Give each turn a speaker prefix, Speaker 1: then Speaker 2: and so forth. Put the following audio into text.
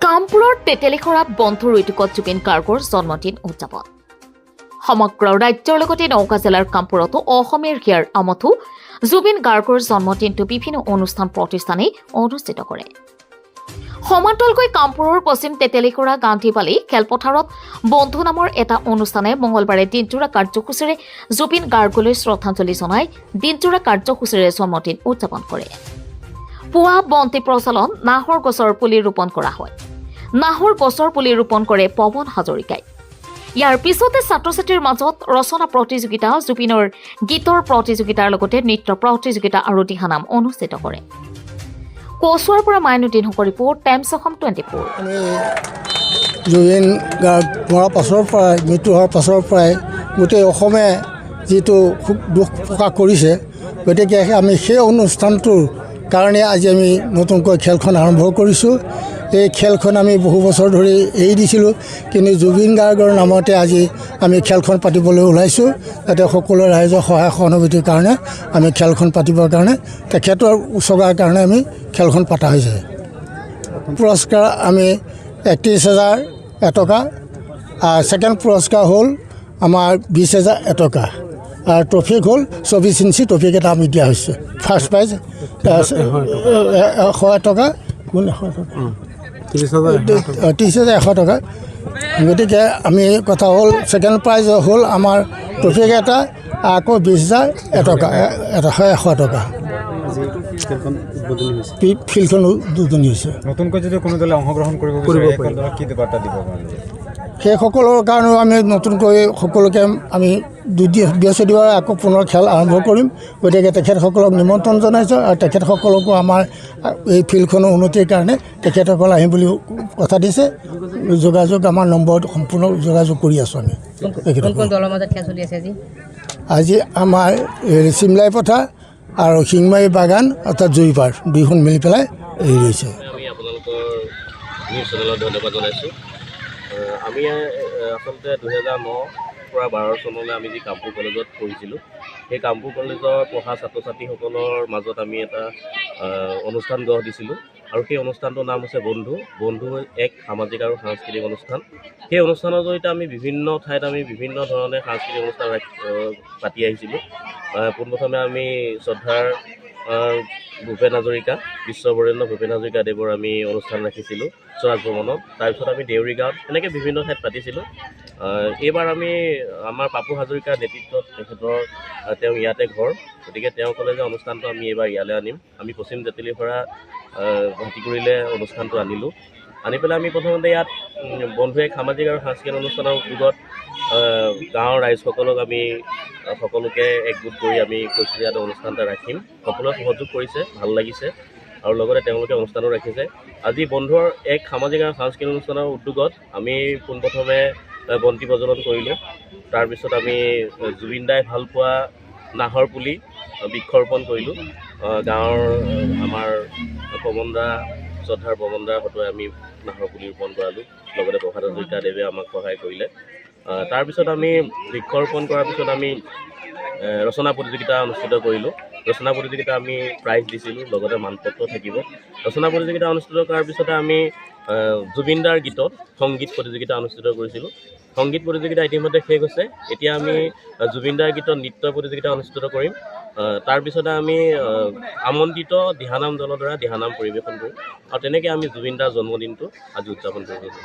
Speaker 1: কামপুৰৰ তেতেলীখৰাত বন্ধুৰ ঐতিকত জুবিন গাৰ্গৰ জন্মদিন উদযাপন। সমগ্ৰ ৰাজ্যৰ লগতে নওগাঁ জিলাৰ কামপুৰতো অসমেৰ হিয়াৰ আমঠু জুবিন গাৰ্গৰ জন্মদিনটো বিভিন্ন অনুষ্ঠান প্ৰতিষ্ঠানে অনুষ্ঠিত কৰে। সমান্তৰালকৈ কামপুৰৰ পশ্চিম তেতেলীখৰা গান্ধীবালী খেলপথাৰত বন্ধু নামৰ এটা অনুষ্ঠানে মঙলবাৰে দিনজোৰা কাৰ্যসূচীৰে জুবিন গাৰ্গলৈ শ্ৰদ্ধাঞ্জলি জনাই দিনজোৰা কাৰ্যসূচীৰে জন্মদিন উদযাপন কৰে। পুৱা বন্তি প্ৰচলন, নাহৰ গছৰ পুলি ৰোপণ কৰা হয়। নাহৰ গছৰ পুলি ৰোপণ কৰে পৱন হাজৰিকাই। ইয়াৰ পিছতে ছাত্ৰ ছাত্ৰীৰ মাজত ৰচনা প্ৰতিযোগিতা, জুবিনৰ গীতৰ প্ৰতিযোগিতাৰ লগতে নৃত্য প্ৰতিযোগিতা আৰু দিহানাম অনুষ্ঠিত কৰে। কচুৱাৰ পৰা মাইনুদ্দিন হকৰ ৰিপৰ্ট, টাইমছ অসম 24।
Speaker 2: জুবিন গাৰ্গ মৰাৰ পাছৰ পৰাই, মৃত্যু হোৱাৰ পাছৰ পৰাই গোটেই অসমে যিটো খুব দুখ প্ৰকাশ কৰিছে, গতিকে আমি সেই অনুষ্ঠানটোৰ কাৰণে আজি আমি নতুনকৈ খেলখন আৰম্ভ কৰিছোঁ। এই খেলখন আমি বহু বছৰ ধৰি এৰি দিছিলোঁ, কিন্তু জুবিন গাৰ্গৰ নামতে আজি আমি খেলখন পাতিবলৈ ওলাইছোঁ, যাতে সকলো ৰাইজৰ সহায় সহযোগিতাৰ কাৰণে আমি খেলখন পাতিবৰ কাৰণে, তেখেতৰ উচৰ্গাৰ কাৰণে আমি খেলখন পতা হৈছে। পুৰস্কাৰ আমি 31,000 টকা, ছেকেণ্ড পুৰস্কাৰ হ'ল আমাৰ 20,000 টকা, আৰু ট্ৰফিক হ'ল 24 ইঞ্চি ট্ৰফিক এটা আমি দিয়া হৈছে। ফাৰ্ষ্ট প্ৰাইজ 100 টকা, 30,100 টকা। গতিকে আমি কথা হ'ল ছেকেণ্ড প্ৰাইজ হ'ল আমাৰ ট্ৰফিক এটা, আকৌ 20,000 টকা, 100 টকা। ফিল্ডখন উদ্বোধনী হৈছে।
Speaker 3: নতুনকৈ যদি কোনো দলে অংশগ্ৰহণ কৰিব কি বাৰ্তা দিব?
Speaker 2: সেইসকলৰ কাৰণেও আমি নতুনকৈ সকলোকে আমি বৃহস্পতিবাৰ আকৌ পুনৰ খেল আৰম্ভ কৰিম। গতিকে তেখেতসকলক নিমন্ত্ৰণ জনাইছোঁ, আৰু তেখেতসকলকো আমাৰ এই ফিল্ডখনৰ উন্নতিৰ কাৰণে তেখেতসকল আহিম বুলি কথা দিছে। যোগাযোগ আমাৰ নম্বৰত সম্পূৰ্ণ যোগাযোগ কৰি আছোঁ আমি। আজি আমাৰ চিমলাই পথাৰ আৰু শিংমাৰী বাগান অৰ্থাৎ জুইপাৰ দুইখন মিলি পেলাই এৰি ৰৈছে।
Speaker 4: আমি আপোনালোকৰ নিউজ চেনেলত ধন্যবাদ জনাইছোঁ। আমি আচলতে 2009 পৰা 12 চনলৈ আমি যি কামপুৰ কলেজত পঢ়িছিলোঁ, সেই কামপুৰ কলেজৰ পঢ়া ছাত্ৰ ছাত্ৰীসকলৰ মাজত আমি এটা অনুষ্ঠান গঢ় দিছিলোঁ, আৰু সেই অনুষ্ঠানটোৰ নাম হৈছে বন্ধু। বন্ধু এক সামাজিক আৰু সাংস্কৃতিক অনুষ্ঠান। সেই অনুষ্ঠানৰ জৰিয়তে আমি বিভিন্ন ঠাইত আমি বিভিন্ন ধৰণে সাংস্কৃতিক অনুষ্ঠান পাতি আহিছিলোঁ। পোনপ্ৰথমে আমি শ্ৰদ্ধাৰ ভূপেন হাজৰিকা, বিশ্ববৰেণ্য ভূপেন হাজৰিকাদেৱৰ আমি অনুষ্ঠান ৰাখিছিলোঁ স্বৰাজ ভৱনত। তাৰপিছত আমি দেউৰী গাঁৱত, এনেকৈ বিভিন্ন ঠাইত পাতিছিলোঁ। এইবাৰ আমি আমাৰ পাপু হাজৰিকাৰ নেতৃত্বত, তেওঁ ইয়াতে ঘৰ, গতিকে তেওঁ ক'লে যে অনুষ্ঠানটো আমি এইবাৰ ইয়ালৈ আনিম। আমি পশ্চিম তেতেলীখৰা হাতীগুৰিলৈ অনুষ্ঠানটো আনিলোঁ। আনি পেলাই আমি প্ৰথমতে ইয়াত বন্ধু এক সামাজিক আৰু সাংস্কৃতিক অনুষ্ঠানৰ উদ্যোগত গাঁৱৰ ৰাইজসকলক আমি সকলোকে একগোট কৰি আমি কৈছোঁ যে ইয়াতে অনুষ্ঠান এটা ৰাখিম। সকলোৱে সহযোগ কৰিছে, ভাল লাগিছে, আৰু লগতে তেওঁলোকে অনুষ্ঠানো ৰাখিছে। আজি বন্ধুৰ এক সামাজিক আৰু সাংস্কৃতিক অনুষ্ঠানৰ উদ্যোগত আমি পোনপ্ৰথমে বন্তি প্ৰজ্বলন কৰিলোঁ। তাৰপিছত আমি জুবিন দাই ভাল পোৱা নাহৰ পুলি বৃক্ষৰোপণ কৰিলোঁ। গাঁৱৰ আমাৰ পৱনদা, শ্ৰদ্ধাৰ পৱনদাৰ হতুৱাই আমি নাহৰ পুলি ৰোপণ কৰালোঁ। লগতে প্ৰভাত হাজৰিকাদেৱে আমাক সহায় কৰিলে। তাৰপিছত আমি বৃক্ষৰোপণ কৰাৰ পিছত আমি ৰচনা প্ৰতিযোগিতা অনুষ্ঠিত কৰিলোঁ। ৰচনা প্ৰতিযোগিতা আমি প্ৰাইজ দিছিলোঁ, লগতে মানপত্ৰ থাকিব। ৰচনা প্ৰতিযোগিতা অনুষ্ঠিত কৰাৰ পিছতে আমি জুবিন দাৰ গীতত সংগীত প্ৰতিযোগিতা অনুষ্ঠিত কৰিছিলোঁ। সংগীত প্ৰতিযোগিতা ইতিমধ্যে শেষ হৈছে। এতিয়া আমি জুবিন দাৰ গীতত নৃত্য প্ৰতিযোগিতা অনুষ্ঠিত কৰিম। তাৰপিছতে আমি আমন্ত্ৰিত দিহানাম দলৰ দ্বাৰা দিহানাম পৰিৱেশন কৰিম, আৰু তেনেকৈ আমি জুবিন দাৰ জন্মদিনটো আজি উদযাপন কৰিব।